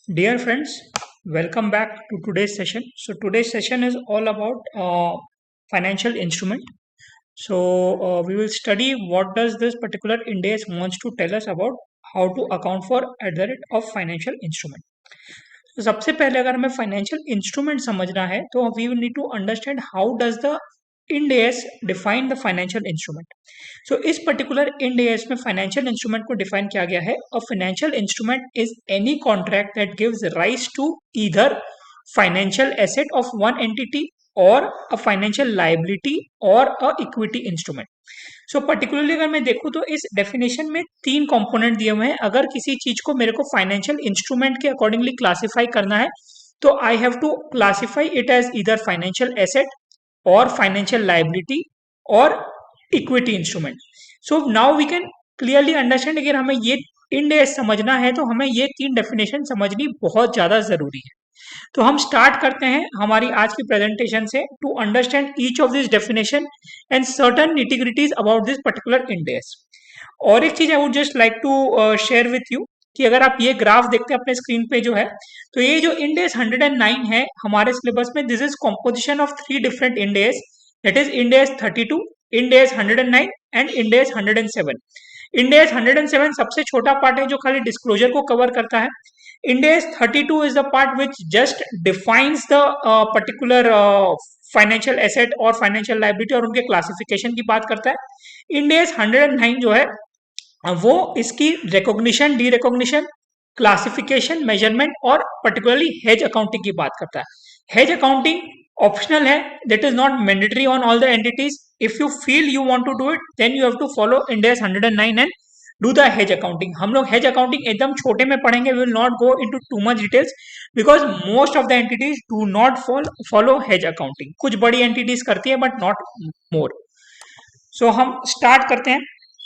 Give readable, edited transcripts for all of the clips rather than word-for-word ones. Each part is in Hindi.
Dear friends, welcome back to today's session. So today's session is all about financial instrument. We will study what does this particular index wants to tell us about how to account for at the rate of financial instrument. तो सबसे पहले अगर हमें फाइनेंशियल इंस्ट्रूमेंट समझना है तो we will need to understand how does the Ind AS define the financial instrument. So इस पर्टिकुलर इंड एस में फाइनेंशियल इंस्ट्रूमेंट को डिफाइन किया गया है। A financial instrument is any contract that gives rise to either financial asset of one entity और अ फाइनेंशियल लाइबिलिटी और a equity instrument. So particularly अगर मैं देखूं तो इस डेफिनेशन में तीन कंपोनेंट दिए हुए हैं। अगर किसी चीज को मेरे को फाइनेंशियल इंस्ट्रूमेंट के अकॉर्डिंगली क्लासिफाई करना है तो I have to classify it as इधर फाइनेंशियल एसेट और फाइनेंशियल लाइबिलिटी और equity instrument. So now we can clearly understand अगर हमें ये इंड एस समझना है तो हमें ये तीन डेफिनेशन समझनी बहुत ज्यादा जरूरी है। तो हम स्टार्ट करते हैं हमारी आज की प्रेजेंटेशन से to understand each of this definition and certain nitty gritties about this particular index. और एक चीज I would just like to share with you कि अगर आप ये ग्राफ देखते हैं अपने स्क्रीन पे जो है तो ये जो इंडेक्स 109 है हमारे सिलेबस में, this is composition of three different index, that is index 32, index 109 and index 107। Index 107 सबसे छोटा पार्ट है जो खाली डिस्क्लोजर को कवर करता है। Index 32 is the part which just defines the particular financial asset और फाइनेंशियल लाइबिलिटी और उनके क्लासिफिकेशन की बात करता है। इंडेक्स 109 जो है वो इसकी recognition, derecognition, classification, measurement और पर्टिकुलरली हेज अकाउंटिंग की बात करता है। हेज अकाउंटिंग ऑप्शनल है, that is not mandatory on all the entities. If you feel you want to do it then you have to follow index 109 and do the hedge accounting. हम लोग हेज अकाउंटिंग एकदम छोटे में पढ़ेंगे, we will not go into too much details because most of the entities do not follow hedge accounting. कुछ बड़ी एंटिटीज करती है बट नॉट मोर। सो हम स्टार्ट करते हैं।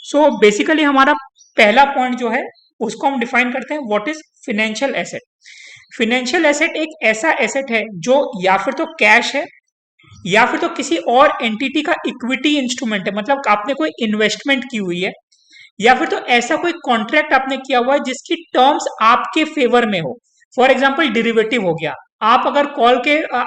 सो बेसिकली हमारा पहला पॉइंट जो है उसको हम डिफाइन करते हैं, what is financial asset. Financial asset एक ऐसा एसेट है जो या फिर तो कैश है या फिर तो किसी और एंटिटी का इक्विटी इंस्ट्रूमेंट है, मतलब आपने कोई इन्वेस्टमेंट की हुई है या फिर तो ऐसा कोई कॉन्ट्रैक्ट आपने किया हुआ है जिसकी टर्म्स आपके फेवर में हो। फॉर एग्जाम्पल डिरिवेटिव हो गया, आप अगर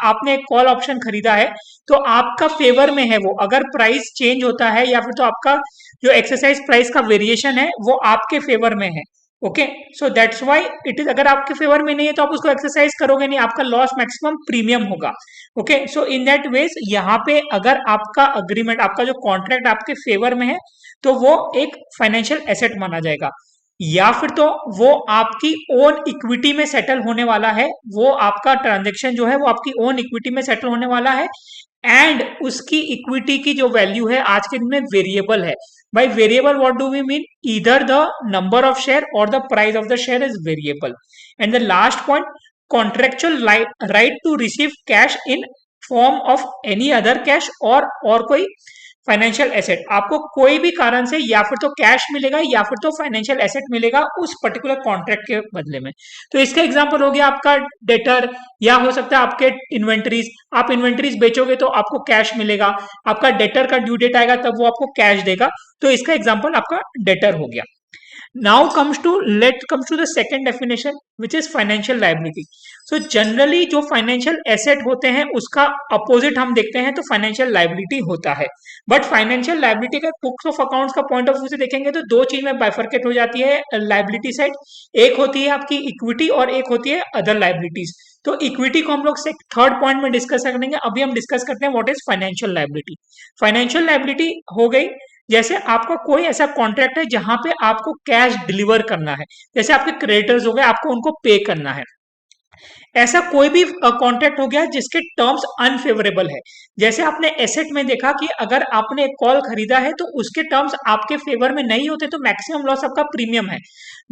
आपने एक कॉल ऑप्शन खरीदा है तो आपका फेवर में है वो, अगर प्राइस चेंज होता है या फिर तो आपका जो एक्सरसाइज प्राइस का वेरिएशन है वो आपके फेवर में है। Okay, so that's why it is, अगर आपके फेवर में नहीं है तो आप उसको एक्सरसाइज करोगे नहीं, आपका लॉस मैक्सिमम प्रीमियम होगा। Okay, so in that ways यहाँ पे अगर आपका अग्रीमेंट, आपका जो कॉन्ट्रैक्ट आपके फेवर में है तो वो एक फाइनेंशियल एसेट माना जाएगा। या फिर तो वो आपकी ओन इक्विटी में सेटल होने वाला है, वो आपका ट्रांजेक्शन जो है वो आपकी ओन इक्विटी में सेटल होने वाला है एंड उसकी इक्विटी की जो वैल्यू है आज के दिन में वेरिएबल है। By variable what do we mean, either the number of share और the price of the share is variable. And the last point, contractual right to receive cash in form of any other cash और कोई फाइनेंशियल एसेट। आपको कोई भी कारण से या फिर तो कैश मिलेगा या फिर तो फाइनेंशियल एसेट मिलेगा उस पर्टिकुलर कॉन्ट्रैक्ट के बदले में। तो इसका एग्जांपल हो गया आपका डेटर, या हो सकता है आपके इन्वेंटरीज, आप इन्वेंटरीज बेचोगे तो आपको कैश मिलेगा, आपका डेटर का ड्यू डेट आएगा तब वो आपको कैश देगा। तो इसका एग्जाम्पल आपका डेटर हो गया। Now comes to the second definition which is financial liability. So generally जो financial asset होते हैं उसका अपोजिट हम देखते हैं तो financial liability होता है। बट फाइनेंशियल लाइबिलिटी का बुक्स ऑफ अकाउंट्स का पॉइंट ऑफ व्यू से देखेंगे तो दो चीज में बाइफरकेट हो जाती है लाइबिलिटी साइड। एक होती है आपकी इक्विटी और एक होती है अदर लाइबिलिटीज। तो इक्विटी को हम लोग थर्ड पॉइंट में डिस्कस करेंगे। अभी हम डिस्कस करते हैं what is financial liability. Financial liability हो गई जैसे आपका कोई ऐसा कॉन्ट्रैक्ट है जहां पे आपको कैश डिलीवर करना है, जैसे आपके क्रेडिटर्स हो गए, आपको उनको पे करना है। ऐसा कोई भी कॉन्ट्रैक्ट हो गया जिसके टर्म्स अनफेवरेबल है। जैसे आपने एसेट में देखा कि अगर आपने एक कॉल खरीदा है तो उसके टर्म्स आपके फेवर में नहीं होते तो मैक्सिमम लॉस आपका प्रीमियम है।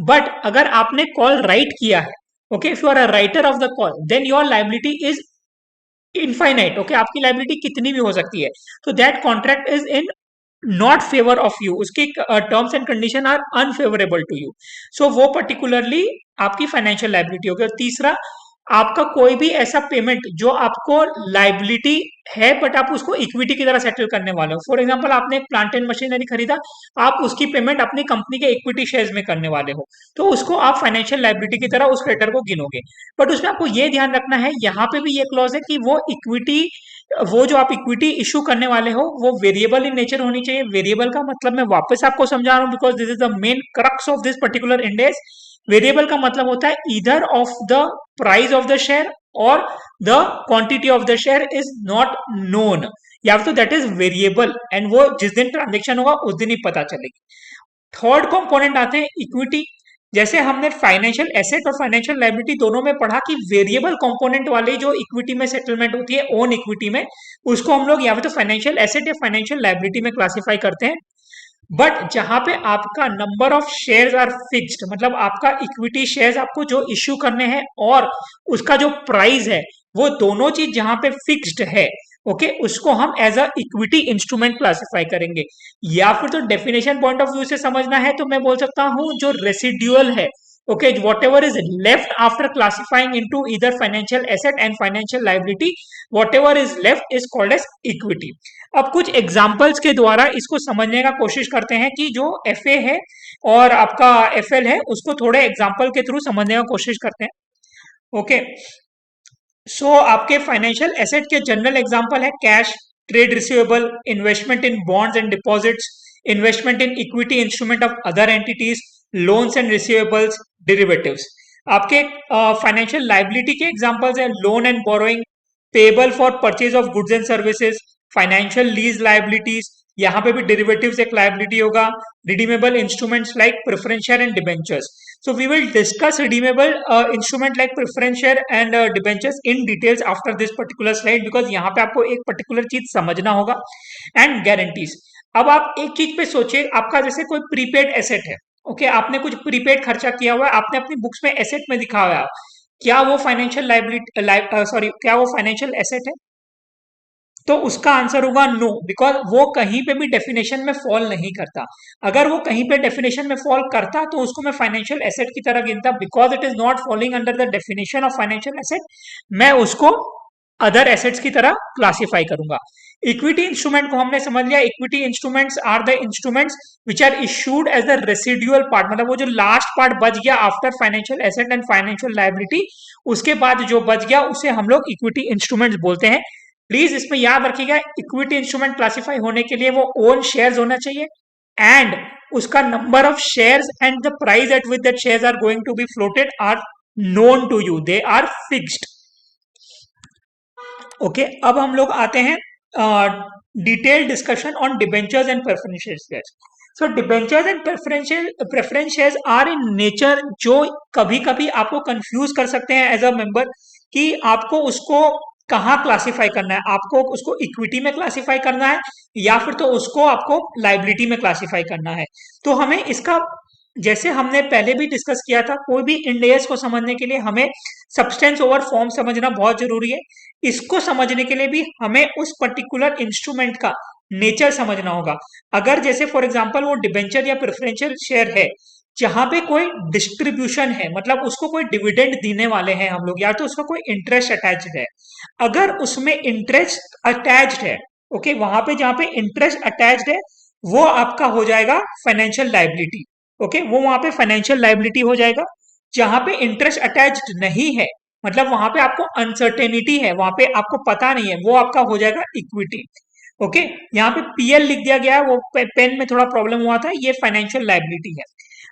बट अगर आपने कॉल राइट किया है, okay, if you are a writer of the call then your liability is infinite. Okay, आपकी लाइबिलिटी कितनी भी हो सकती है। तो that contract is in not favour of you, उसकी terms and condition are unfavourable to you. So वो पर्टिकुलरली आपकी फाइनेंशियल लाइबिलिटी होगी। और तीसरा, आपका कोई भी ऐसा पेमेंट जो आपको लाइबिलिटी है बट आप उसको इक्विटी की तरह सेटल करने वाले हो। फॉर एग्जांपल आपने एक प्लांट एंड मशीनरी खरीदा, आप उसकी पेमेंट अपनी कंपनी के इक्विटी शेयर्स में करने वाले हो, तो उसको आप फाइनेंशियल लाइबिलिटी की तरह उस क्रेडिटर को गिनोगे। बट उसमें आपको ये ध्यान रखना है, यहाँ पे भी ये क्लॉज है कि वो जो आप इक्विटी इशू करने वाले हो वो वेरिएबल इन नेचर होनी चाहिए। वेरिएबल का मतलब मैं वापस आपको समझा रहा हूँ because this is the main crux of this particular index. Variable का मतलब होता है either of the price of the share और the quantity of the share is not known, या तो दैट इज वेरिएबल एंड वो जिस दिन ट्रांजेक्शन होगा उस दिन ही पता चलेगी। थर्ड कंपोनेंट आते हैं इक्विटी। जैसे हमने फाइनेंशियल एसेट और फाइनेंशियल लायबिलिटी दोनों में पढ़ा कि वेरिएबल कंपोनेंट वाली जो इक्विटी में सेटलमेंट होती है ओन इक्विटी में, उसको हम लोग या तो फाइनेंशियल एसेट या फाइनेंशियल लायबिलिटी में क्लासिफाई करते हैं। बट जहां पे आपका number of shares are fixed, मतलब आपका इक्विटी शेयर्स आपको जो इश्यू करने हैं और उसका जो प्राइस है वो दोनों चीज जहां पे फिक्स्ड है, ओके, उसको हम as a equity instrument classify करेंगे। या फिर तो डेफिनेशन पॉइंट ऑफ व्यू से समझना है तो मैं बोल सकता हूं जो रेसिड्यूअल है, okay, whatever is left after classifying into either financial asset and financial liability, whatever is left is called as equity। अब कुछ एग्जांपल्स के द्वारा इसको समझने का कोशिश करते हैं कि जो एफए है और आपका एफएल है उसको थोड़े एग्जांपल के थ्रू समझने का कोशिश करते हैं। ओके, सो आपके फाइनेंशियल एसेट के जनरल एग्जांपल है cash, trade receivable, investment in bonds and deposits, investment in equity instrument of other entities, loans and receivables, derivatives. आपके फाइनेंशियल लाइबिलिटी के एग्जांपल्स है loan and borrowing, payable for purchase of goods and services, financial lease liabilities, यहाँ पे भी डेरिवेटिव्स एक लाइबिलिटी होगा, redeemable instruments like preference share and debentures. So we will discuss redeemable instrument like preference share and debentures in details after this particular slide because यहाँ पे आपको एक particular चीज समझना होगा। एंड गारंटीज, अब आप एक चीज पे सोचिए, आपका जैसे कोई प्रीपेड एसेट है, ओके, आपने कुछ प्रीपेड खर्चा किया हुआ है, आपने अपनी बुक्स में एसेट में दिखा हुआ है, क्या वो फाइनेंशियल लाइबिलिटी सॉरी क्या वो फाइनेंशियल एसेट है? तो उसका आंसर होगा नो, बिकॉज वो कहीं पे भी डेफिनेशन में फॉल नहीं करता। अगर वो कहीं पे डेफिनेशन में फॉल करता तो उसको मैं फाइनेंशियल एसेट की तरह गिनता, because it is not following under the definition of financial asset, मैं उसको अदर एसेट्स की तरह क्लासिफाई करूंगा। इक्विटी इंस्ट्रूमेंट को हमने समझ लिया, equity instruments are the instruments which are issued as the residual part, मतलब वो जो लास्ट पार्ट बच गया after financial asset and financial liability, उसके बाद जो बच गया उसे हम लोग इक्विटी इंस्ट्रूमेंट्स बोलते हैं। प्लीज इसमें याद रखिएगा, इक्विटी इंस्ट्रूमेंट क्लासिफाई होने के लिए वो ओन शेयर्स होना चाहिए एंड उसका number of shares and the price at which that shares are going to be floated are known to you, they are fixed. Okay, अब हम लोग आते हैं detail discussion on debentures and preferential shares. So debentures and preference shares are in nature जो कभी कभी आपको कंफ्यूज कर सकते हैं एज अ मेंबर कि आपको उसको कहाँ क्लासिफाई करना है, आपको उसको इक्विटी में क्लासिफाई करना है या फिर तो उसको आपको लाइबिलिटी में क्लासिफाई करना है। तो हमें इसका, जैसे हमने पहले भी डिस्कस किया था, कोई भी इंडेक्स को समझने के लिए हमें सब्सटेंस ओवर फॉर्म समझना बहुत जरूरी है। इसको समझने के लिए भी हमें उस पर्टिकुलर इंस्ट्रूमेंट का नेचर समझना होगा। अगर जैसे फॉर एग्जांपल वो डिबेंचर या प्रेफरेंशियल शेयर है जहां पे कोई डिस्ट्रीब्यूशन है, मतलब उसको कोई डिविडेंड देने वाले हैं हम लोग, या तो उसका कोई इंटरेस्ट अटैच्ड है, अगर उसमें इंटरेस्ट अटैच्ड है, ओके, वहां पे जहां पे इंटरेस्ट अटैच्ड है वो आपका हो जाएगा फाइनेंशियल लाइबिलिटी। ओके, वो वहां पे फाइनेंशियल लाइबिलिटी हो जाएगा। जहां पे इंटरेस्ट अटैच्ड नहीं है, मतलब वहां पे आपको अनसर्टेनिटी है, वहां पे आपको पता नहीं है, वो आपका हो जाएगा इक्विटी। ओके, यहाँ पे पीएल लिख दिया गया है, वो पेन में थोड़ा प्रॉब्लम हुआ था, ये फाइनेंशियल लाइबिलिटी है।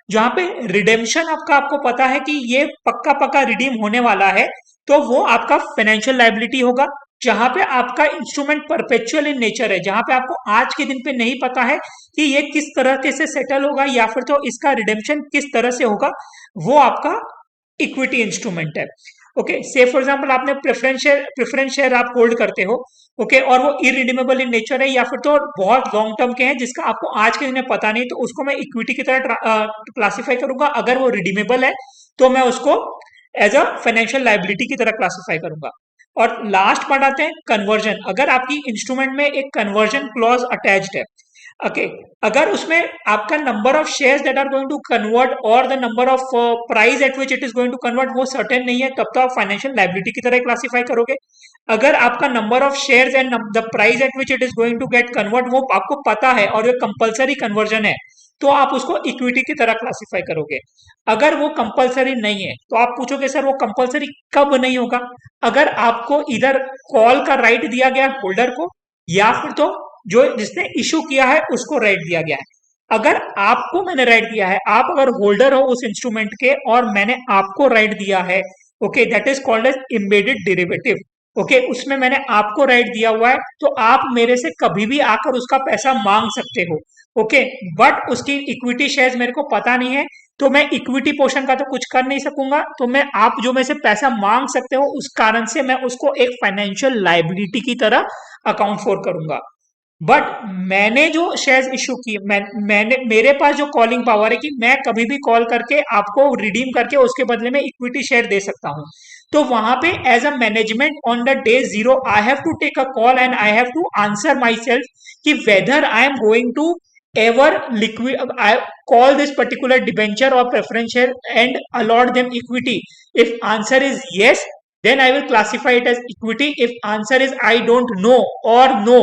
जहां पे रिडेम्पशन आपका आपको पता है कि ये पक्का पक्का रिडीम होने वाला है, तो वो आपका फाइनेंशियल लाइबिलिटी होगा। जहां पे आपका इंस्ट्रूमेंट परपेचुअल इन नेचर है, जहां पे आपको आज के दिन पे नहीं पता है कि ये किस तरह के से सेटल होगा या फिर तो इसका रिडेम्पशन किस तरह से होगा, वो आपका इक्विटी इंस्ट्रूमेंट है। ओके, से फॉर एग्जांपल आपने प्रेफरेंस शेयर आप होल्ड करते हो, ओके, और वो इरिडीमेबल इन नेचर है या फिर तो बहुत लॉन्ग टर्म के हैं जिसका आपको आज के दिन में पता नहीं, तो उसको मैं इक्विटी की तरह क्लासिफाई करूंगा। अगर वो रिडीमेबल है तो मैं उसको एज अ फाइनेंशियल लाइबिलिटी की तरह क्लासिफाई करूंगा। और लास्ट पार्ट आते हैं कन्वर्जन। अगर आपकी इंस्ट्रूमेंट में एक कन्वर्जन क्लॉज अटैच्ड है, ओके, अगर उसमें आपका number of shares that are going to convert और the number of price at which it is going to convert वो सर्टेन नहीं है, तब तो आप फाइनेंशियल लाइबिलिटी की तरह क्लासिफाई करोगे। अगर आपका number of shares and the price at which it is going to get convert वो आपको पता है और ये कंपलसरी कन्वर्जन है, तो आप उसको इक्विटी की तरह क्लासिफाई करोगे। अगर वो कंपलसरी नहीं है तो आप पूछोगे सर वो कंपलसरी कब नहीं होगा? अगर आपको इधर कॉल का राइट दिया गया होल्डर को, या फिर तो जो जिसने इशू किया है उसको राइट दिया गया है। अगर आपको मैंने राइट दिया है, आप अगर होल्डर हो उस इंस्ट्रूमेंट के और मैंने आपको राइट दिया है, okay, that is called as embedded derivative. Okay, उसमें मैंने आपको राइट दिया हुआ है, तो आप मेरे से कभी भी आकर उसका पैसा मांग सकते हो। ओके, बट उसकी इक्विटी शेयर्स मेरे को पता नहीं है, तो मैं इक्विटी पोर्शन का तो कुछ कर नहीं सकूंगा, तो मैं आप जो मेरे से पैसा मांग सकते हो उस कारण से मैं उसको एक फाइनेंशियल लाइबिलिटी की तरह अकाउंट फॉर करूंगा। बट मैंने जो शेयर्स इशू किए, मैंने मेरे पास जो कॉलिंग पावर है कि मैं कभी भी कॉल करके आपको रिडीम करके उसके बदले में इक्विटी शेयर दे सकता हूं। तो वहां पे एज अ management on the day zero I have to take a call and I have to answer my self कि whether I am going to ever liquid I call this particular debenture और preference share and allot them equity. If answer is yes, then I will classify it as equity. If answer is I don't know or no,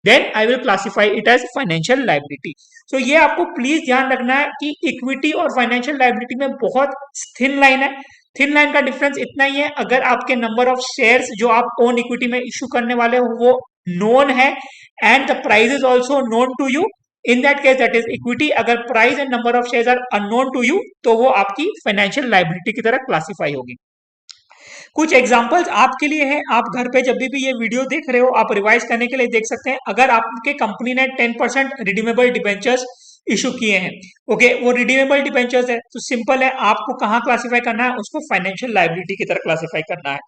then I will classify it as financial liability. So ये आपको प्लीज ध्यान रखना है कि इक्विटी और फाइनेंशियल लाइबिलिटी में बहुत थिन लाइन है। थिन लाइन का डिफरेंस इतना ही है, अगर आपके नंबर ऑफ शेयर्स जो आप ओन इक्विटी में इशू करने वाले हो वो नोन है and the price is also known to you, in that case that is equity. अगर price and number of shares are unknown to you तो वो आपकी फाइनेंशियल लाइबिलिटी की तरह क्लासिफाई होगी। कुछ एग्जांपल्स आपके लिए है, आप घर पे जब भी ये वीडियो देख रहे हो आप रिवाइज करने के लिए देख सकते हैं। अगर आपके कंपनी ने 10% रिडीमेबल डिबेंचर्स इशू किए हैं, ओके, वो रिडीमेबल डिबेंचर्स है तो सिंपल है, आपको कहाँ क्लासिफाई करना है, उसको फाइनेंशियल लाइबिलिटी की तरह क्लासिफाई करना है।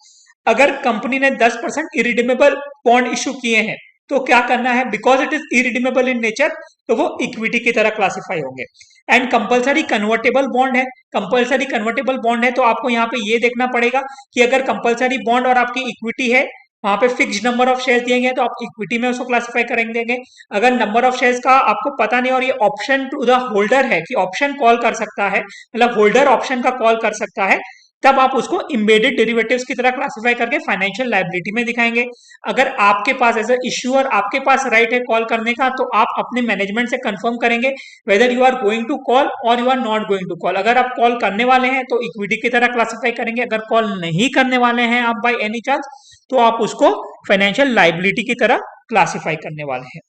अगर कंपनी ने 10% इरिडीमेबल बॉन्ड इशू किए हैं तो क्या करना है, because it is irredeemable in nature तो वो इक्विटी की तरह क्लासिफाई होंगे। एंड कंपलसरी कन्वर्टेबल बॉन्ड है, कंपलसरी कन्वर्टेबल बॉन्ड है तो आपको यहाँ पे ये देखना पड़ेगा कि अगर कंपलसरी बॉन्ड और आपकी इक्विटी है, वहां पे फिक्स नंबर ऑफ शेयर्स दिए गए तो आप इक्विटी में उसको क्लासिफाई करेंगे देंगे। अगर नंबर ऑफ शेयर्स का आपको पता नहीं और ये ऑप्शन टू द होल्डर है कि ऑप्शन कॉल कर सकता है, मतलब होल्डर ऑप्शन का कॉल कर सकता है, तब आप उसको इम्बेडेड डेरिवेटिव्स की तरह क्लासिफाई करके फाइनेंशियल लाइबिलिटी में दिखाएंगे। अगर आपके पास एज अ इश्यूअर आपके पास राइट है कॉल करने का, तो आप अपने मैनेजमेंट से कंफर्म करेंगे whether you are going to call और you are not going to call. अगर आप कॉल करने वाले हैं तो इक्विटी की तरह क्लासिफाई करेंगे, अगर कॉल नहीं करने वाले हैं आप बाय एनी चांस तो आप उसको फाइनेंशियल लाइबिलिटी की तरह क्लासिफाई करने वाले हैं।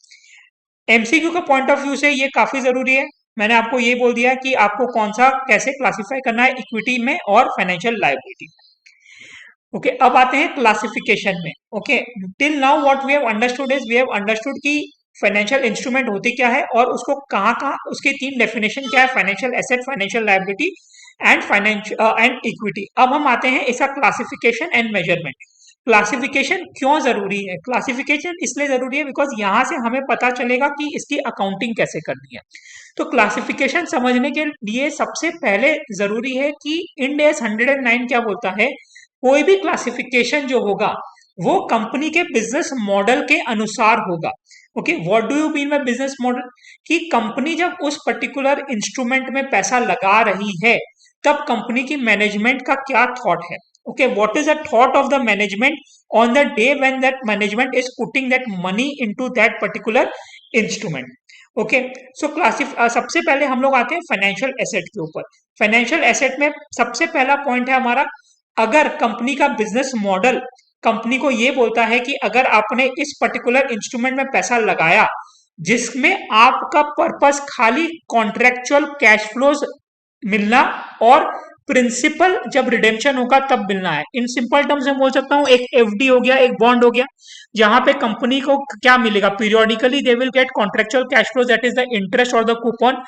एमसीक्यू का पॉइंट ऑफ व्यू से ये काफी जरूरी है। मैंने आपको ये बोल दिया कि आपको कौन सा कैसे क्लासिफाई करना है इक्विटी में और फाइनेंशियल लाइबिलिटी में। ओके, अब आते हैं क्लासिफिकेशन में। Okay, till now what we have understood is we have understood कि फाइनेंशियल इंस्ट्रूमेंट होती क्या है और उसको कहाँ कहाँ उसके तीन डेफिनेशन क्या है, financial asset, financial liability and financial and equity. अब हम आते हैं इसका क्लासिफिकेशन एंड मेजरमेंट। क्लासिफिकेशन क्यों जरूरी है? क्लासिफिकेशन इसलिए जरूरी है बिकॉज यहाँ से हमें पता चलेगा कि इसकी अकाउंटिंग कैसे करनी है। तो क्लासिफिकेशन समझने के लिए सबसे पहले जरूरी है कि इंड एस 109 क्या बोलता है, कोई भी क्लासिफिकेशन जो होगा वो कंपनी के बिजनेस मॉडल के अनुसार होगा। Okay, what do you mean by business model? कि कंपनी जब उस पर्टिकुलर इंस्ट्रूमेंट में पैसा लगा रही है तब कंपनी की मैनेजमेंट का क्या थॉट है। Okay, what is the thought of the management on the day when that management is putting that money into that particular instrument. Okay, so सबसे पहले हम लोग आते हैं फाइनेंशियल एसेट के ऊपर। फाइनेंशियल एसेट में सबसे पहला पॉइंट है हमारा, अगर कंपनी का बिजनेस मॉडल कंपनी को ये बोलता है कि अगर आपने इस पर्टिकुलर इंस्ट्रूमेंट में पैसा लगाया जिसमें आपका पर्पस खाली कॉन्ट्रेक्चुअल कैश फ्लोज मिलना और प्रिंसिपल जब रिडेम्पशन होगा तब मिलना है। इन सिंपल टर्म्स में बोल सकता हूं, एक एफडी हो गया, एक बॉन्ड हो गया, जहां पे कंपनी को क्या मिलेगा, periodically they will get contractual cash flow that is the interest और the coupon,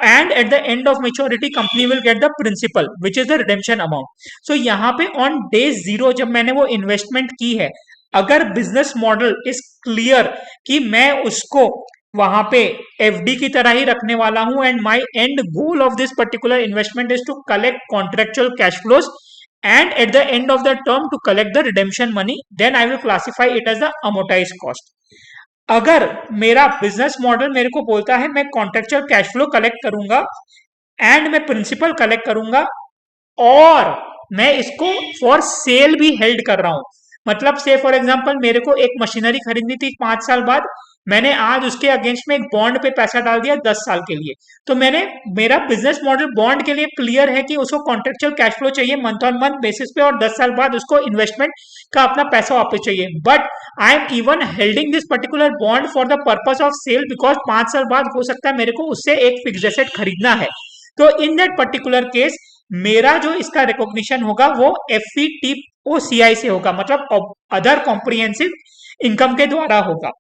and at the end of maturity company will get the principal which is the redemption amount. So यहाँ पे on day zero जब मैंने वो इन्वेस्टमेंट की है, अगर बिजनेस मॉडल इज क्लियर कि मैं उसको वहां पे एफडी की तरह ही रखने वाला हूं and my end goal of this particular investment is to collect contractual cash flows and at the end of the term to collect the redemption money, then I will classify it as the amortized cost. अगर मेरा बिजनेस मॉडल मेरे को बोलता है मैं कॉन्ट्रेक्चुअल कैश फ्लो कलेक्ट करूंगा एंड मैं प्रिंसिपल कलेक्ट करूंगा और मैं इसको फॉर सेल भी हेल्ड कर रहा हूं, मतलब से फॉर एग्जांपल मेरे को एक मशीनरी खरीदनी थी 5 साल बाद, मैंने आज उसके अगेंस्ट में एक बॉन्ड पे पैसा डाल दिया 10 साल के लिए, तो मैंने मेरा बिजनेस मॉडल बॉन्ड के लिए क्लियर है कि उसको कॉन्ट्रेक्चुअल कैश फ्लो चाहिए मंथ ऑन मंथ बेसिस पे और 10 साल बाद उसको इन्वेस्टमेंट का अपना पैसा वापस चाहिए, but I am even holding this particular bond for the purpose of sale because 5 साल बाद हो सकता है मेरे को उससे एक फिक्स एसेट खरीदना है। तो इन दैट पर्टिकुलर केस मेरा जो इसका रिकॉग्निशन होगा वो FVTOCI से होगा, मतलब अदर कॉम्प्रिहेंसिव इनकम के द्वारा होगा।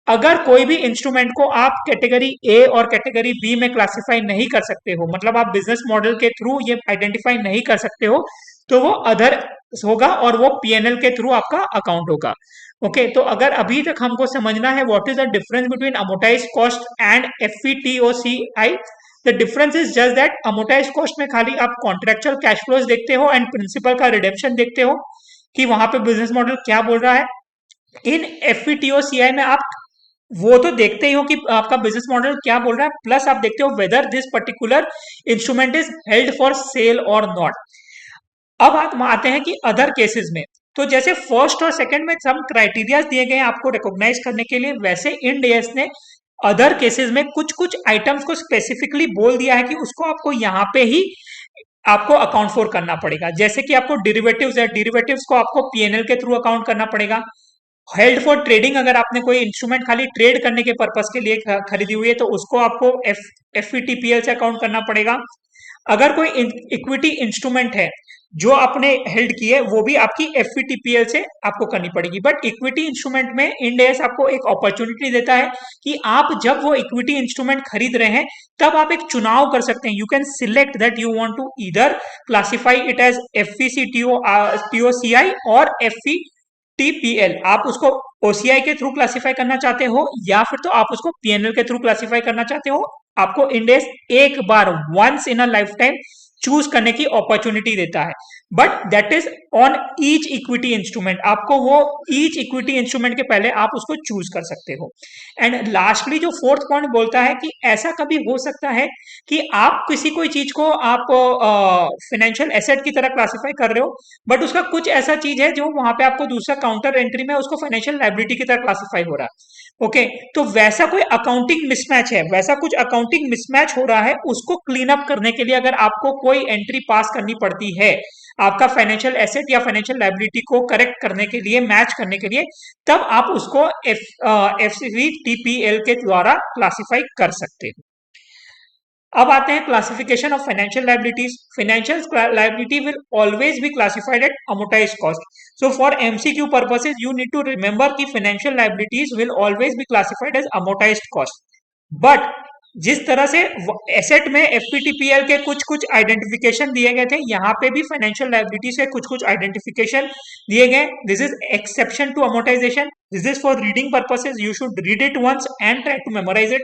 अगर कोई भी इंस्ट्रूमेंट को आप कैटेगरी ए और कैटेगरी बी में क्लासिफाई नहीं कर सकते हो, मतलब आप बिजनेस मॉडल के थ्रू ये आइडेंटिफाई नहीं कर सकते हो, तो वो अदर होगा और वो PNL के थ्रू आपका अकाउंट होगा। ओके, तो अगर अभी तक हमको समझना है what is the difference between amortise cost and FVTOCI, the difference is just that amortise cost में खाली आप कॉन्ट्रेक्चुअल कैश फ्लोज देखते हो एंड प्रिंसिपल का रिडेम्पशन देखते हो कि वहां पे बिजनेस मॉडल क्या बोल रहा है। इन FVTOCI में आप वो तो देखते ही हो कि आपका बिजनेस मॉडल क्या बोल रहा है, प्लस आप देखते हो whether this particular instrument is held for sale और नॉट। अब आप आते हैं कि अदर केसेस में, तो जैसे फर्स्ट और सेकंड में सम क्राइटेरिया दिए गए हैं आपको रिकॉग्नाइज करने के लिए, वैसे इन डेस ने अदर केसेस में कुछ कुछ आइटम्स को स्पेसिफिकली बोल दिया है कि उसको आपको यहाँ पे ही आपको अकाउंट फॉर करना पड़ेगा। जैसे कि आपको डेरिवेटिव्स है, डेरिवेटिव्स को आपको PNL के थ्रू अकाउंट करना पड़ेगा। हेल्ड फॉर ट्रेडिंग, अगर आपने कोई इंस्ट्रूमेंट खाली ट्रेड करने के पर्पस के लिए खरीदी हुई है तो उसको आपको FVTPL से अकाउंट करना पड़ेगा। अगर कोई इक्विटी इंस्ट्रूमेंट है जो आपने हेल्ड की है वो भी आपकी FVTPL से आपको करनी पड़ेगी, बट इक्विटी इंस्ट्रूमेंट में इंड एस आपको एक अपॉर्चुनिटी देता है कि आप जब वो इक्विटी इंस्ट्रूमेंट खरीद रहे हैं तब आप एक चुनाव कर सकते हैं, you can select that you want to either classify it as FVTOCI और FVTPL, आप उसको OCI के थ्रू क्लासिफाई करना चाहते हो या फिर तो आप उसको PNL के थ्रू क्लासिफाई करना चाहते हो। आपको इंडेस एक बार once in a life time choose करने की अपॉर्चुनिटी देता है, but that is on each equity instrument, आपको वो ईच इक्विटी इंस्ट्रूमेंट के पहले आप उसको चूज कर सकते हो। एंड लास्टली जो फोर्थ पॉइंट बोलता है कि ऐसा कभी हो सकता है कि आप किसी कोई चीज को आप फाइनेंशियल एसेट की तरह क्लासिफाई कर रहे हो, बट उसका कुछ ऐसा चीज है जो वहां पे आपको दूसरा काउंटर एंट्री में उसको फाइनेंशियल लाइबिलिटी की तरह क्लासिफाई हो रहा है। ओके, तो वैसा कोई अकाउंटिंग मिसमैच है, वैसा कुछ अकाउंटिंग मिसमैच हो रहा है, उसको क्लीन अप करने के लिए अगर आपको कोई एंट्री पास करनी पड़ती है आपका फाइनेंशियल एसेट या फाइनेंशियल लाइबिलिटी को करेक्ट करने के लिए, मैच करने के लिए, तब आप उसको FVTPL के द्वारा क्लासिफाई कर सकते हो। अब आते हैं classification of financial liabilities. Financial liability will always be classified at amortise cost. So for MCQ purposes you need to remember कि financial liabilities will always be classified as amortised cost, but जिस तरह से एसेट में FVTPL के कुछ कुछ आइडेंटिफिकेशन दिए गए थे, यहाँ पे भी फाइनेंशियल लाइबिलिटी से कुछ कुछ आइडेंटिफिकेशन दिए गए। This is exception to amortisation, this is for reading purposes, you should read it once and try to memorise it.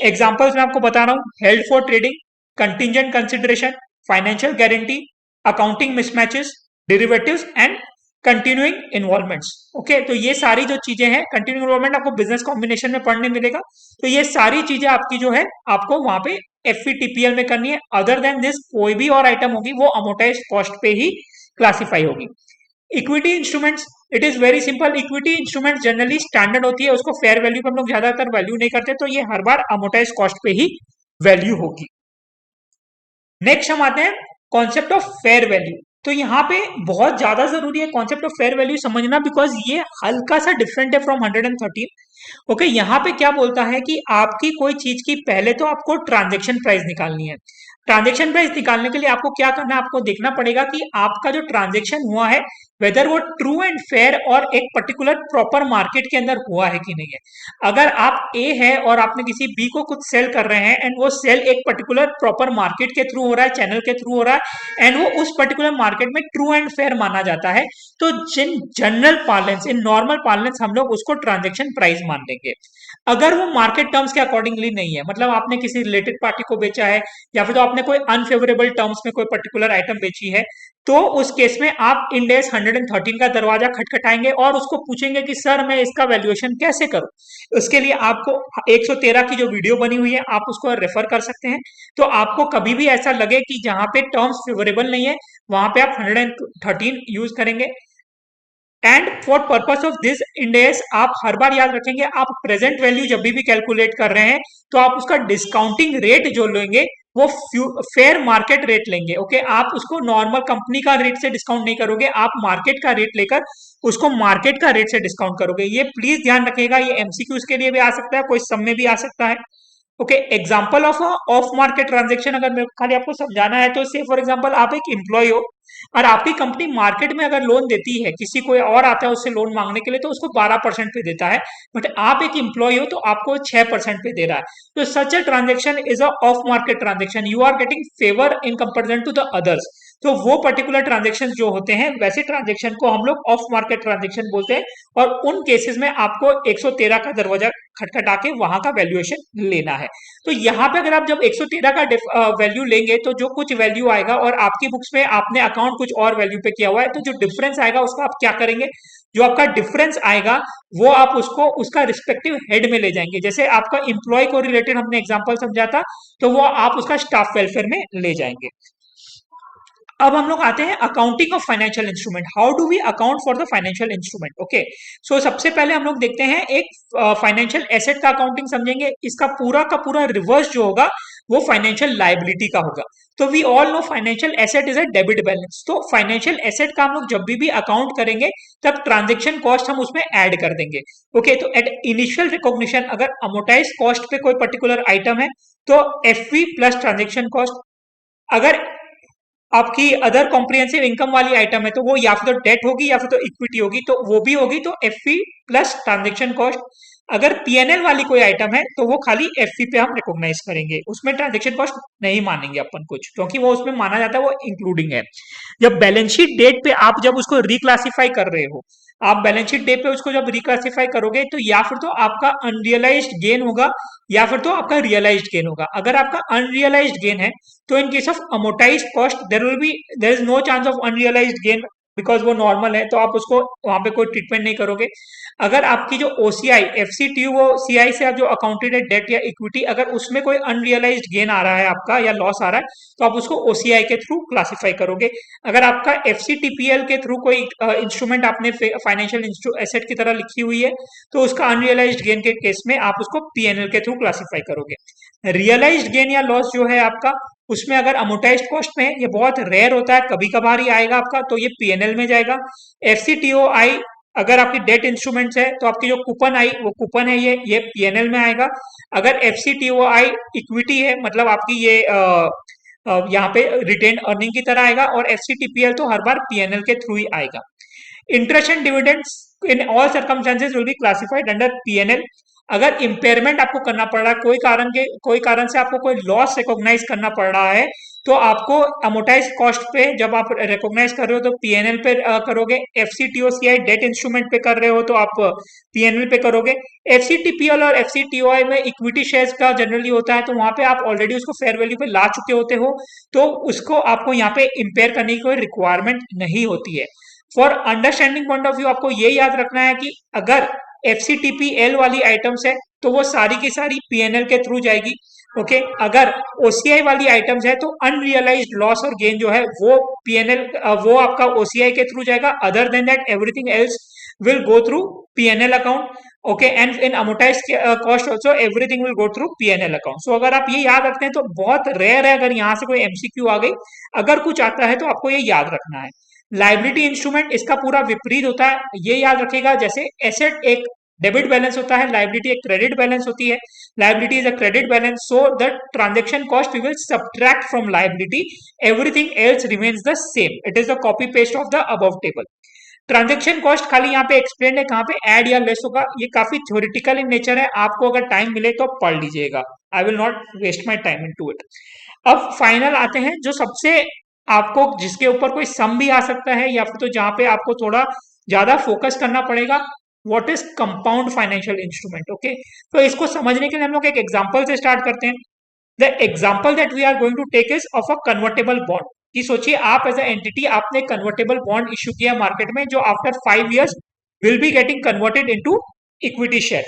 Examples मैं आपको बता रहा हूँ, held for trading, contingent consideration, financial guarantee, accounting mismatches, derivatives and continuing involvements. Okay, तो ये सारी जो चीजें हैं, कंटिन्यूइंग इन्वॉल्वमेंट आपको बिजनेस कॉम्बिनेशन में पढ़ने मिलेगा, तो ये सारी चीजें आपकी जो है आपको वहां पे FVTPL में करनी है। अदर देन दिस कोई भी और आइटम होगी वो अमोटाइज कॉस्ट पे ही क्लासिफाई होगी। Equity instruments, it is very simple, equity instrument generally standard होती है, उसको फेयर वैल्यू पे हम लोग ज्यादातर वैल्यू नहीं करते, तो ये हर बार अमोटाइज कॉस्ट पे ही वैल्यू होगी। नेक्स्ट हम आते हैं कॉन्सेप्ट ऑफ फेयर वैल्यू। तो यहाँ पे बहुत ज्यादा जरूरी है कॉन्सेप्ट ऑफ फेयर वैल्यू समझना, बिकॉज ये हल्का सा डिफरेंट है फ्रॉम 113। ओके, यहाँ पे क्या बोलता है कि आपकी कोई चीज की पहले तो आपको ट्रांजेक्शन प्राइस निकालनी है। ट्रांजेक्शन प्राइस निकालने के लिए आपको क्या करना है, आपको देखना पड़ेगा कि आपका जो ट्रांजेक्शन हुआ है वेदर वो ट्रू एंड फेयर और एक पर्टिकुलर प्रॉपर मार्केट के अंदर हुआ है कि नहीं है। अगर आप ए है और आपने किसी बी को कुछ सेल कर रहे हैं एंड वो सेल एक पर्टिकुलर प्रॉपर मार्केट के थ्रू हो रहा है, चैनल के थ्रू हो रहा है एंड वो उस पर्टिकुलर मार्केट में ट्रू एंड फेयर माना जाता है, तो जिन general parlance, in normal parlance हम लोग उसको ट्रांजेक्शन प्राइस मान लेंगे। अगर वो मार्केट टर्म्स के अकॉर्डिंगली नहीं है, मतलब आपने किसी रिलेटेड पार्टी को बेचा है या फिर तो आप आपने कोई अनफेवरेबल टर्म्स में कोई पर्टिकुलर आइटम बेची है, तो उस केस में आप इंड एस 113 का दरवाजा खटखटाएंगे और उसको पूछेंगे कि सर मैं इसका वैल्यूएशन कैसे करूं। उसके लिए आपको 113 की जो वीडियो बनी हुई है आप उसको रेफर कर सकते हैं। तो आपको कभी भी ऐसा लगे कि जहां पे टर्म्स फेवरेबल नहीं है वहां पे आप 113 यूज करेंगे। And for purpose of this Ind AS आप हर बार याद रखेंगे, आप प्रेजेंट वैल्यू जब भी कैलकुलेट कर रहे हैं तो आप उसका डिस्काउंटिंग रेट जो लेंगे वो फेयर मार्केट रेट लेंगे। ओके, आप उसको नॉर्मल कंपनी का रेट से डिस्काउंट नहीं करोगे, आप मार्केट का रेट लेकर उसको मार्केट का रेट से डिस्काउंट करोगे। ये प्लीज ध्यान रखिएगा, ये एमसीक्यूज के लिए भी आ सकता है, कोई सम में भी आ सकता है। Okay, example of of market transaction अगर मेरे को खाली आपको समझाना है तो से फॉर एग्जांपल आप एक एम्प्लॉय हो और आपकी कंपनी मार्केट में अगर लोन देती है, किसी कोई और आता है उससे लोन मांगने के लिए तो उसको 12% पे देता है, बट आप एक एम्प्लॉय हो तो आपको 6% पे दे रहा है। तो such a transaction is a off market transaction, you are getting favour in comparison to the others. तो वो पर्टिकुलर ट्रांजेक्शन जो होते हैं वैसे ट्रांजेक्शन को हम लोग ऑफ मार्केट ट्रांजेक्शन बोलते हैं, और उन केसेस में आपको 113 का दरवाजा खटखटा के वहां का वैल्यूएशन लेना है। तो यहाँ पे अगर आप जब 113 का वैल्यू लेंगे तो जो कुछ वैल्यू आएगा और आपकी बुक्स में आपने अकाउंट कुछ और वैल्यू पे किया हुआ है, तो जो डिफरेंस आएगा उसका आप क्या करेंगे, जो आपका डिफरेंस आएगा वो आप उसको उसका रिस्पेक्टिव हेड में ले जाएंगे। जैसे आपका इंप्लॉय को रिलेटेड हमने एग्जांपल समझा था, तो वो आप उसका स्टाफ वेलफेयर में ले जाएंगे। अब हम लोग आते हैं accounting of financial instrument, how do we account for the financial instrument. Okay, so सबसे पहले हम लोग देखते हैं एक फाइनेंशियल एसेट का अकाउंटिंग समझेंगे। इसका पूरा का पूरा रिवर्स जो होगा वो फाइनेंशियल लाइबिलिटी का होगा। तो we all know financial asset is a debit balance. तो फाइनेंशियल एसेट का हम लोग जब भी अकाउंट करेंगे तब ट्रांजेक्शन कॉस्ट हम उसमें ऐड कर देंगे। ओके, तो एट इनिशियल रिकॉग्निशन अगर अमोटाइज कॉस्ट पे कोई पर्टिकुलर आइटम है तो एफ प्लस ट्रांजेक्शन कॉस्ट। अगर आपकी अदर कॉम्प्रिहेंसिव इनकम वाली आइटम है तो वो या फिर तो डेट होगी या फिर तो इक्विटी होगी, तो वो भी होगी तो एफ प्लस ट्रांजेक्शन कॉस्ट। अगर पीएनएल वाली कोई आइटम है तो वो खाली एफ पे हम रिकॉग्नाइज करेंगे, उसमें ट्रांजेक्शन कॉस्ट नहीं मानेंगे अपन कुछ, क्योंकि वो उसमें माना जाता है वो इंक्लूडिंग है। जब बैलेंस शीट डेट पे आप जब उसको रिक्लासिफाई कर रहे हो, आप बैलेंस शीट डेट पे उसको जब रिक्लासिफाई करोगे तो या फिर तो आपका अनरियलाइज्ड गेन होगा या फिर तो आपका रियलाइज्ड गेन होगा। अगर आपका अनरियलाइज्ड गेन है तो in case of amortised cost there is no chance of unrealised gain, because वो नॉर्मल है तो आप उसको वहां पे कोई ट्रीटमेंट नहीं करोगे। अगर आपकी जो ओसीआई एफसीटी वो सीआई से आप जो अकाउंटेड है डेट या इक्विटी, अगर उसमें कोई अनरियलाइज्ड गेन आ रहा है आपका या लॉस आ रहा है तो आप उसको ओसीआई के थ्रू क्लासिफाई करोगे। अगर आपका एफसीटीपीएल के थ्रू कोई इंस्ट्रूमेंट आपने फाइनेंशियल एसेट की तरह लिखी हुई है तो उसका अनरियलाइज्ड गेन के केस में आप उसको पीएनएल के थ्रू क्लासिफाई करोगे। रियलाइज्ड गेन या लॉस जो है आपका, उसमें अगर अमोटाइज्ड कॉस्ट में है, ये बहुत रेयर होता है, कभी कभार ही आएगा आपका, तो ये पीएनएल में जाएगा। एफसीटीओआई अगर आपकी डेट इंस्ट्रूमेंट्स है तो आपकी जो कूपन आई वो कूपन है, ये पीएनएल में आएगा। अगर एफसीटीओआई इक्विटी है मतलब आपकी ये यहाँ पे रिटेन अर्निंग की तरह आएगा, और एफसीटीपीएल तो हर बार पीएनएल के थ्रू ही आएगा। Interest and dividends in all circumstances will be classified under PNL. अगर इम्पेयरमेंट आपको करना पड़ रहा है, कोई कारण से आपको कोई लॉस रिकॉग्नाइज करना पड़ रहा है, तो आपको अमोटाइज कॉस्ट पे जब आप रिकॉग्नाइज कर रहे हो तो पीएनएल पे करोगे। एफसीटीओसीआई डेट इंस्ट्रूमेंट पे कर रहे हो तो आप पीएनएल पे करोगे। एफसीटीपीएल और एफसीटीओआई में इक्विटी शेयर्स का जनरली होता है, तो वहां पे आप ऑलरेडी उसको फेयर वैल्यू पे ला चुके होते हो, तो उसको आपको यहाँ पे इम्पेयर करने की कोई रिक्वायरमेंट नहीं होती है। For understanding point of view आपको ये याद रखना है कि अगर एफसीटीपीएल वाली आइटम्स है तो वो सारी की सारी पीएनएल के थ्रू जाएगी। ओके, अगर ओसीआई वाली आइटम्स है तो अनरियलाइज्ड लॉस और गेन जो है वो पीएनएल वो आपका ओसीआई के थ्रू जाएगा। Other than that everything else will go through PNL account. Okay, and in amortise cost also everything will go through PNL account. So अगर आप ये याद रखते हैं तो बहुत रेयर है अगर यहाँ से कोई एमसीक्यू आ गई, अगर कुछ आता है तो आपको ये याद रखना है। लाइबिलिटी इंस्ट्रूमेंट इसका पूरा विपरीत होता है, ये याद रखेगा। जैसे एसेट एक डेबिट बैलेंस होता है, लाइबिलिटी एक क्रेडिट बैलेंस होती है। Liability is a credit balance, so the transaction cost we will subtract from liability, everything else remains the same, it is the copy paste of the above table. Transaction cost खाली यहाँ पे एक्सप्लेन है, कहाँ पे ऐड या लेस होगा, ये काफी थ्योरेटिकल इन नेचर है, आपको अगर टाइम मिले तो पढ़ लीजिएगा, I will not waste my time into it. अब फाइनल आते हैं जो सबसे आपको जिसके ऊपर कोई सम भी आ सकता है या फिर तो जहां पे आपको थोड़ा ज्यादा फोकस करना पड़ेगा, what is compound financial instrument. Okay, तो इसको समझने के लिए हम लोग एक एग्जांपल से स्टार्ट करते हैं। The example that we are going to take is of a convertible bond, कि सोचिए आप एज अ एंटिटी आपने कन्वर्टेबल बॉन्ड इश्यू किया मार्केट में, जो after 5 years will be getting converted into equity share.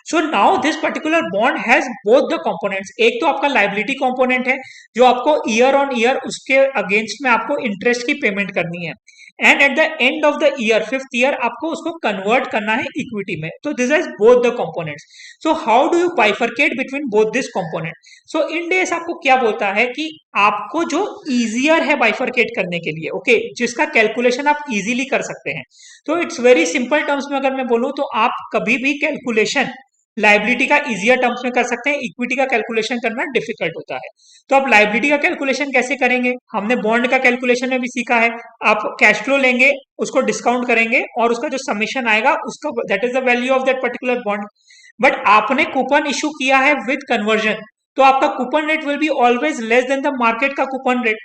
So now this particular bond has both the components, एक तो आपका लाइबिलिटी कंपोनेंट है जो आपको ईयर ऑन ईयर उसके अगेंस्ट में आपको इंटरेस्ट की पेमेंट करनी है, and at the end of the year, 5th year, आपको उसको कन्वर्ट करना है इक्विटी में। तो this has both the components. So how do you bifurcate between both this component? So in days आपको क्या बोलता है कि आपको जो इजियर है बाइफरकेट करने के लिए, ओके, जिसका कैलकुलेशन आप इजीली कर सकते हैं, तो इट्स वेरी सिंपल टर्म्स में अगर मैं बोलूं तो आप कभी भी कैलकुलेशन लाइबिलिटी का इजियर टर्म्स में कर सकते हैं, इक्विटी का कैलकुलेशन करना डिफिकल्ट होता है। तो आप लाइबिलिटी का कैलकुलेशन कैसे करेंगे? हमने बॉन्ड का कैलकुलेशन में भी सीखा है। आप कैश फ्लो लेंगे, उसको डिस्काउंट करेंगे और उसका जो समेशन आएगा उसका, that is the value of that particular bond. But आपने कूपन इशू किया है विद कन्वर्जन, तो आपका coupon rate will be always less than the market का कूपन रेट।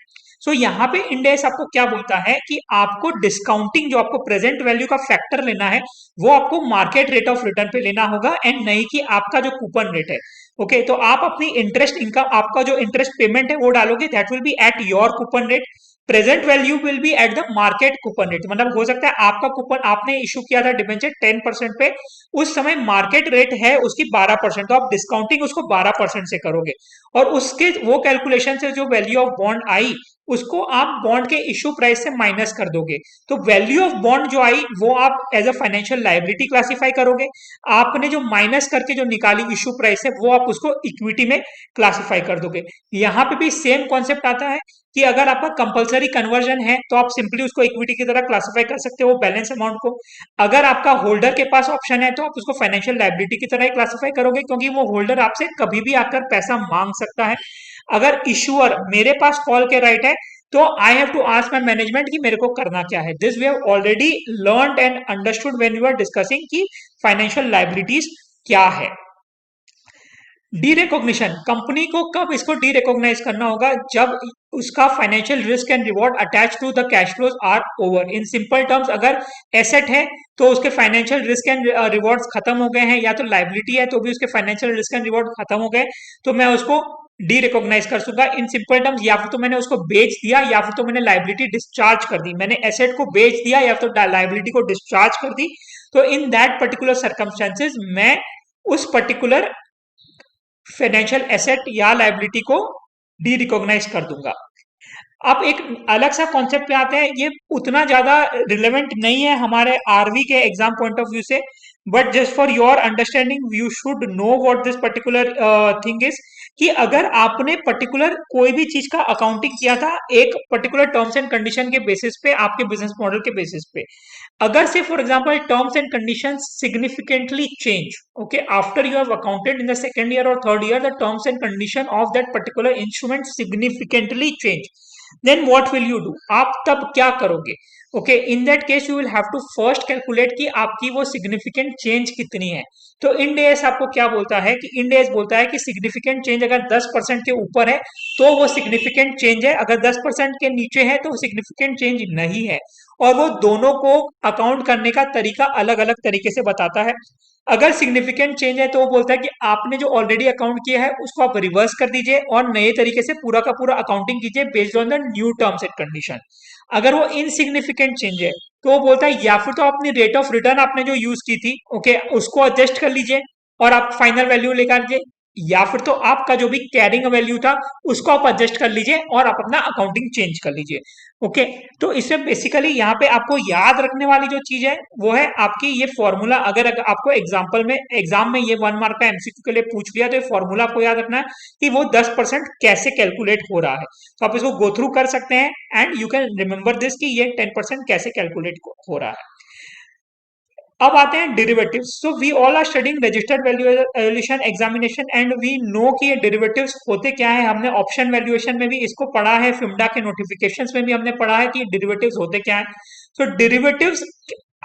सो यहाँ पे इंडेक्स आपको क्या बोलता है कि आपको डिस्काउंटिंग, जो आपको प्रेजेंट वैल्यू का फैक्टर लेना है, वो आपको मार्केट रेट ऑफ रिटर्न पे लेना होगा, एंड नहीं कि आपका जो कूपन रेट है। ओके, तो आप अपनी इंटरेस्ट इनकम, आपका जो इंटरेस्ट पेमेंट है वो डालोगे, that will be at your coupon rate. Present value will be at the market coupon rate, मतलब हो सकता है आपका कूपन आपने इशू किया था डिबेंचर 10% पे, उस समय मार्केट रेट है उसकी 12%, तो आप डिस्काउंटिंग उसको 12% से करोगे, और उसके वो कैलकुलेशन से जो वैल्यू ऑफ बॉन्ड आई उसको आप बॉन्ड के इशू प्राइस से माइनस कर दोगे। तो वैल्यू ऑफ बॉन्ड जो आई वो आप as a financial liability classify करोगे। आपने जो माइनस करके जो निकाली इशू प्राइस है वो आप उसको इक्विटी में क्लासिफाई कर दोगे। यहाँ पे भी सेम कॉन्सेप्ट आता है कि अगर आपका कंपलसरी कन्वर्जन है तो आप सिंपली उसको इक्विटी की तरह क्लासिफाई कर सकते हो बैलेंस अमाउंट को। अगर आपका होल्डर के पास ऑप्शन है तो आप उसको फाइनेंशियल लायबिलिटी की तरह ही क्लासिफाई करोगे, क्योंकि वो होल्डर आपसे कभी भी आकर पैसा मांग सकता है। अगर इशूअर मेरे पास कॉल के राइट है तो I have to ask my management कि मेरे को करना क्या है। This we have already learn and understood when we are discussing कि फाइनेंशियल लायबिलिटीज क्या है। डी रिकॉग्निशन, कंपनी को कब इसको डी रिकॉग्नाइज करना होगा? जब उसका financial risk and reward attach to the cash flows are over. In simple terms, अगर एसेट है तो उसके फाइनेंशियल रिस्क एंड रिवॉर्ड्स खत्म हो गए हैं, या तो लाइबिलिटी है तो भी उसके फाइनेंशियल रिस्क एंड रिवॉर्ड खत्म हो गए, तो मैं उसको डी रिकॉग्नाइज कर सकूंगा। इन सिंपल टर्म्स, या फिर तो मैंने उसको बेच दिया या फिर तो मैंने लाइबिलिटी डिस्चार्ज कर दी, मैंने एसेट को बेच दिया या तो लाइबिलिटी को डिस्चार्ज कर दी, तो इन दैट पर्टिकुलर सर्कमस्टेंसेज मैं उस पर्टिकुलर फाइनेंशियल एसेट या लाइबिलिटी को डी रिकॉग्नाइज कर दूंगा। अब एक अलग सा कॉन्सेप्ट पे आते हैं, ये उतना ज्यादा रिलेवेंट नहीं है हमारे आरवी के एग्जाम पॉइंट ऑफ व्यू से, but just for your understanding you should know what this particular thing is, कि अगर आपने पर्टिकुलर कोई भी चीज का अकाउंटिंग किया था एक पर्टिकुलर टर्म्स एंड कंडीशन के बेसिस पे, आपके बिजनेस मॉडल के बेसिस पे, अगर से for example terms and conditions significantly change, okay, after you have accounted in the second year और third year the terms and condition of that particular instrument significantly change, then what will you do? आप तब क्या करोगे? Okay, in that case you will have to first calculate कि आपकी वो सिग्निफिकेंट चेंज कितनी है। तो इंड एस आपको क्या बोलता है कि इंड एस बोलता है कि सिग्निफिकेंट चेंज अगर 10% के ऊपर है तो वो सिग्निफिकेंट चेंज है, अगर 10% के नीचे है तो सिग्निफिकेंट चेंज नहीं है। और वो दोनों को अकाउंट करने का तरीका अलग अलग तरीके से बताता है। अगर सिग्निफिकेंट चेंज है तो वो बोलता है कि आपने जो ऑलरेडी अकाउंट किया है उसको आप रिवर्स कर दीजिए और नए तरीके से पूरा का पूरा अकाउंटिंग कीजिए based on the new terms and condition. अगर वो इनसिग्निफिकेंट चेंज है तो वो बोलता है या फिर तो अपनी रेट ऑफ रिटर्न आपने जो यूज की थी, ओके, उसको एडजस्ट कर लीजिए और आप फाइनल वैल्यू लेकर आइए, या फिर तो आपका जो भी कैरिंग वैल्यू था उसको आप एडजस्ट कर लीजिए और आप अपना अकाउंटिंग चेंज कर लीजिए। ओके, तो इसमें बेसिकली यहाँ पे आपको याद रखने वाली जो चीज है वो है आपकी ये फॉर्मूला। अगर आपको एग्जाम में ये 1 मार्क का एमसीक्यू के लिए पूछ लिया तो ये फॉर्मूला आपको याद रखना है कि वो 10% कैसे कैलकुलेट हो रहा है। तो आप इसको गो थ्रू कर सकते हैं and you can remember this कि ये 10% कैसे कैलकुलेट हो रहा है। अब आते हैं derivatives. So we all are studying registered valuation examination and we know कि ये डेरिवेटिव्स होते क्या है। हमने ऑप्शन वैल्यूएशन में भी इसको पढ़ा है, फिम्डा के नोटिफिकेशंस में भी हमने पढ़ा है कि डेरिवेटिव्स होते क्या है। सो डेरिवेटिव्स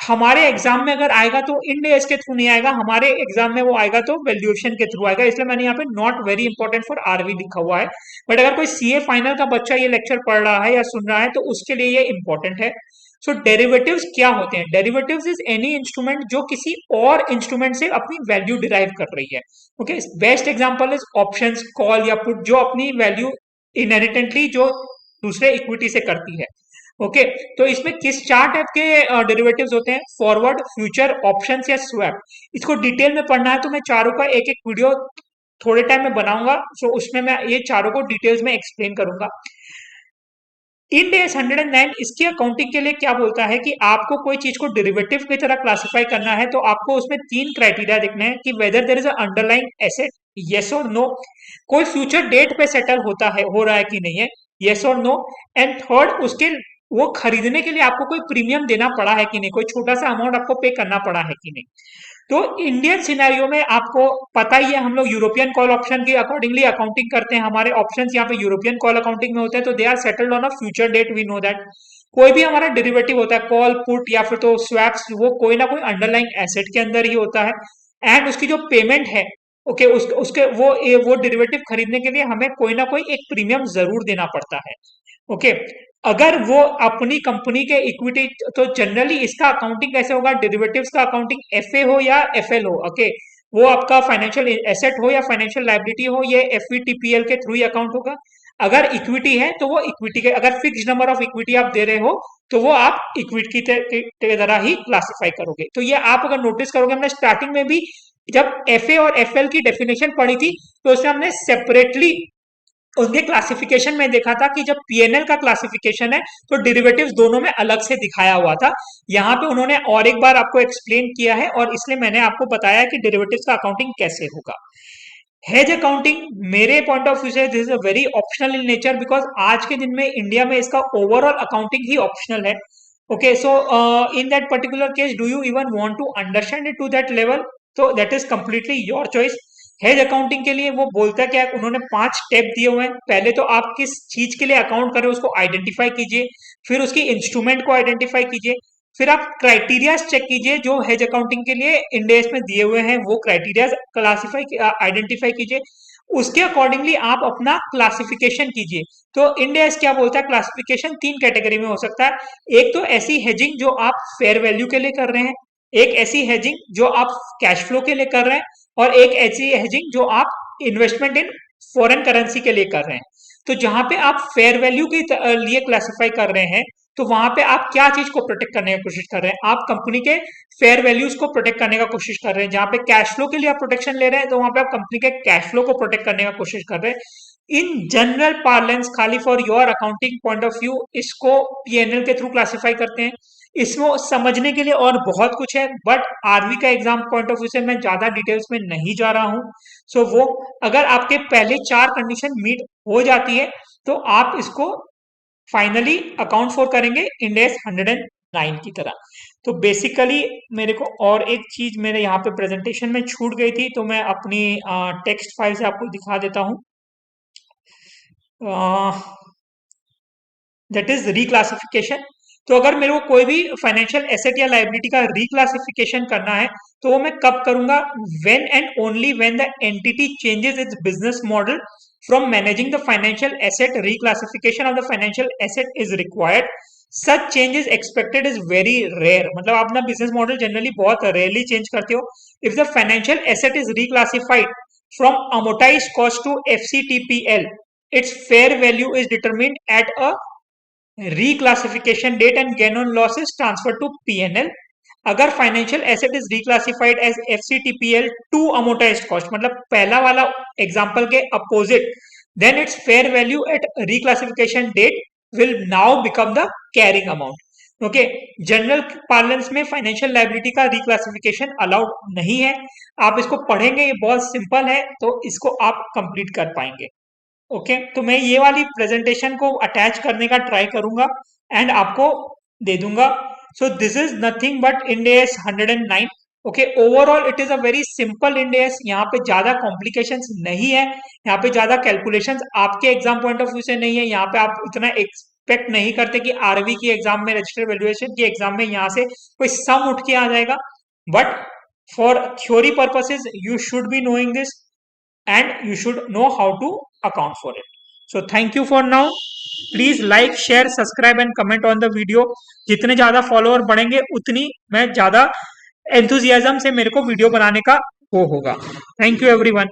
हमारे एग्जाम में अगर आएगा तो इंड एस के थ्रू नहीं आएगा, हमारे एग्जाम में वो आएगा तो वैल्यूएशन के थ्रू आएगा, इसलिए मैंने यहाँ पे not very important for RV लिखा हुआ है। बट अगर कोई सीए फाइनल का बच्चा ये लेक्चर पढ़ रहा है या सुन रहा है तो उसके लिए ये इंपॉर्टेंट है। सो डेरिवेटिव्स क्या होते हैं? डेरिवेटिव्स इज एनी इंस्ट्रूमेंट जो किसी और इंस्ट्रूमेंट से अपनी वैल्यू डिराइव कर रही है। Okay, best example is options, call या पुट, जो अपनी वैल्यू इनहेरिटेंटली जो दूसरे इक्विटी से करती है। ओके, तो इसमें किस चार टाइप के डेरिवेटिव्स होते हैं? फॉरवर्ड, फ्यूचर, ऑप्शंस या स्वैप। इसको डिटेल में पढ़ना है तो मैं चारों का एक एक वीडियो थोड़े टाइम में बनाऊंगा, सो उसमें मैं ये चारों को डिटेल्स में एक्सप्लेन करूंगा। इंड एस 109 इसकी अकाउंटिंग के लिए क्या बोलता है कि आपको कोई चीज को डेरिवेटिव की तरह क्लासिफाई करना है तो आपको उसमें तीन क्राइटेरिया देखने हैं कि whether there is a underlying asset, yes और नो, कोई फ्यूचर डेट पे सेटल होता है, हो रहा है कि नहीं है, यस और नो, एंड थर्ड उसके वो खरीदने के लिए आपको कोई प्रीमियम देना पड़ा है कि नहीं, कोई छोटा सा अमाउंट आपको पे करना पड़ा है कि नहीं। तो इंडियन सिनेरियो में आपको पता ही है, हम लोग यूरोपियन कॉल ऑप्शन की अकॉर्डिंगली अकाउंटिंग करते हैं, हमारे ऑप्शंस यहाँ पे यूरोपियन कॉल अकाउंटिंग में होते हैं, तो they are settled on a future date, we know that. कोई भी हमारा डेरिवेटिव होता है, कॉल, पुट या फिर तो स्वैप्स, वो कोई ना कोई अंडरलाइंग एसेट के अंदर ही होता है, एंड उसकी जो पेमेंट है, ओके, उसके वो डेरिवेटिव खरीदने के लिए हमें कोई ना कोई एक प्रीमियम जरूर देना पड़ता है। ओके, अगर वो अपनी कंपनी के इक्विटी, तो जनरली इसका अकाउंटिंग कैसे होगा? डेरिवेटिव्स का अकाउंटिंग एफए हो या एफएल हो, ओके, वो आपका फाइनेंशियल एसेट हो या फाइनेंशियल लायबिलिटी हो, ये एफवीटीपीएल के थ्रू ही अकाउंट होगा। अगर इक्विटी है तो वो इक्विटी के, अगर फिक्स नंबर ऑफ इक्विटी आप दे रहे हो तो वो आप इक्विटी की तरह ही क्लासिफाई करोगे। तो ये आप अगर नोटिस करोगे, हमने स्टार्टिंग में भी जब एफए और एफएल की डेफिनेशन पढ़ी थी तो उसमें हमने सेपरेटली उनके क्लासिफिकेशन में देखा था कि जब पीएनएल का क्लासिफिकेशन है तो डेरिवेटिव्स दोनों में अलग से दिखाया हुआ था। यहाँ पे उन्होंने और एक बार आपको एक्सप्लेन किया है और इसलिए मैंने आपको बताया कि डेरिवेटिव्स का अकाउंटिंग कैसे होगा। हेज अकाउंटिंग मेरे पॉइंट ऑफ व्यू से this is a very optional in nature, because आज के दिन में इंडिया में इसका ओवरऑल अकाउंटिंग ही ऑप्शनल है। Okay, so in that particular case do you even want to understand it to that level, तो that is completely your choice. Hedge accounting के लिए वो बोलता है क्या, उन्होंने 5 स्टेप दिए हुए हैं। पहले तो आप किस चीज के लिए अकाउंट करें उसको आइडेंटिफाई कीजिए, फिर उसकी इंस्ट्रूमेंट को आइडेंटिफाई कीजिए, फिर आप क्राइटेरिया चेक कीजिए जो हेज अकाउंटिंग के लिए इंडेक्स में दिए हुए हैं, वो क्राइटेरिया क्लासिफाई आइडेंटिफाई कीजिए, उसके अकॉर्डिंगली आप अपना क्लासिफिकेशन कीजिए। तो इंडेक्स क्या बोलता है, क्लासिफिकेशन 3 कैटेगरी में हो सकता है। एक तो ऐसी हेजिंग जो आप फेयर वैल्यू के लिए कर रहे हैं, एक ऐसी हेजिंग जो आप कैश फ्लो के लिए कर रहे हैं, और एक ऐसी हेजिंग जो आप इन्वेस्टमेंट इन फॉरेन करेंसी के लिए कर रहे हैं। तो जहां पे आप फेयर वैल्यू के लिए क्लासिफाई कर रहे हैं, तो वहां पे आप क्या चीज को प्रोटेक्ट करने की कोशिश कर रहे हैं? आप कंपनी के फेयर वैल्यूज को प्रोटेक्ट करने का कोशिश कर रहे हैं। जहां पे कैश फ्लो के लिए आप प्रोटेक्शन ले रहे हैं, तो वहां पे आप कंपनी के कैश फ्लो को प्रोटेक्ट करने का कोशिश कर रहे हैं। इन जनरल पार्लेंस, खाली for your accounting point of view, इसको पीएनएल के थ्रू क्लासिफाई करते हैं। इसमें समझने के लिए और बहुत कुछ है, बट आरवी का एग्जाम पॉइंट ऑफ व्यू से मैं ज्यादा डिटेल्स में नहीं जा रहा हूं। सो वो अगर आपके पहले 4 कंडीशन मीट हो जाती है तो आप इसको फाइनली अकाउंट फॉर करेंगे इंडेक्स 109 की तरह। तो बेसिकली मेरे को और एक चीज मेरे यहाँ पे प्रेजेंटेशन में छूट गई थी, तो मैं अपनी टेक्स्ट फाइल से आपको दिखा देता हूँ। That is reclassification. तो अगर मेरे को कोई भी फाइनेंशियल एसेट या लाइबिलिटी का रिक्लासिफिकेशन करना है तो वो मैं कब करूंगा? When and only when the entity changes its business model from managing the financial asset, reclassification of the financial asset is required. Such changes expected is very rare, मतलब आप अपना बिजनेस मॉडल जनरली बहुत रेयरली चेंज करते हो। If the financial asset is reclassified from amortized cost to FCTPL, its fair value is determined at a reclassification date and gain on loss is transferred to P&L. अगर financial asset is reclassified as FCTPL to amortized cost, मतलब पहला वाला एग्जांपल के opposite, then its fair value at reclassification date will now become the carrying amount. Okay, general parlance में फाइनेंशियल लायबिलिटी का रिक्लासिफिकेशन अलाउड नहीं है। आप इसको पढ़ेंगे, ये बहुत सिंपल है, तो इसको आप कंप्लीट कर पाएंगे। ओके, तो मैं ये वाली प्रेजेंटेशन को अटैच करने का ट्राई करूंगा एंड आपको दे दूंगा। So this is nothing but end S 109। Okay, overall it is a very simple end S, यहाँ पे ज्यादा कॉम्प्लिकेशंस नहीं है, यहाँ पे ज्यादा कैलकुलेशंस आपके एग्जाम पॉइंट ऑफ व्यू से नहीं है। यहाँ पे आप इतना एक्सपेक्ट नहीं करते कि आरवी की एग्जाम में, रजिस्टर्ड वैल्यूएशन की एग्जाम में यहाँ से कोई सम उठ के आ जाएगा, but for theory purposes you should be knowing this and you should know how to account for it. So thank you for now. Please like share subscribe and comment on the video. जितने ज्यादा फॉलोअर बढ़ेंगे उतनी मैं ज्यादा एंथुजियाज्म से मेरे को वीडियो बनाने का वो होगा। Thank you everyone.